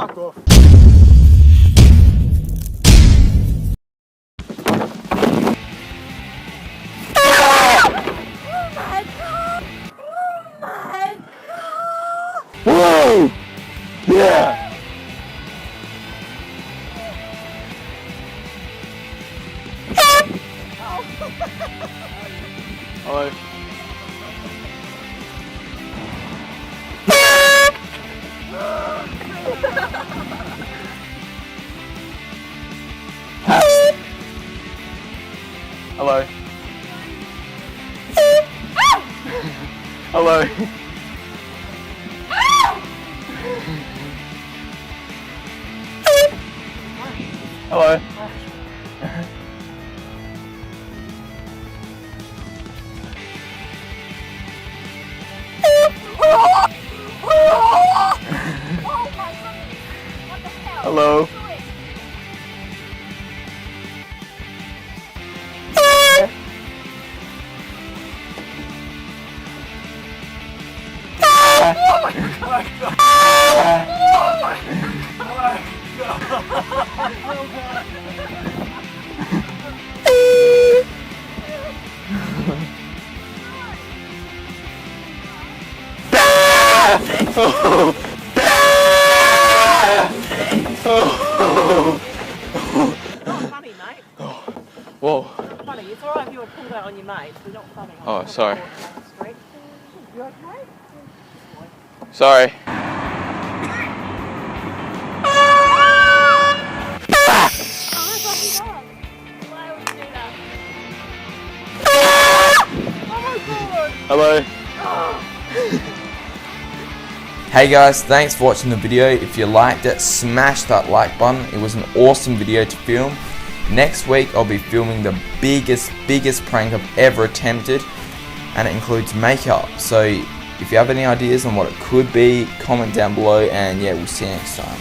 fuck off. Whoa! Yeah! Hello. Hello. Hello. Hello. Hello. Not funny, mate. Whoa. Not funny. It's alright if you were pulled out on your mates, but not funny. Oh, sorry. Street. You okay? Sorry. Oh my god. Why would you do that? Oh my god. Hello. Hey guys, thanks for watching the video. If you liked it, smash that like button. It was an awesome video to film. Next week I'll be filming the biggest prank I've ever attempted, and it includes makeup. So if you have any ideas on what it could be, comment down below, and yeah, we'll see you next time.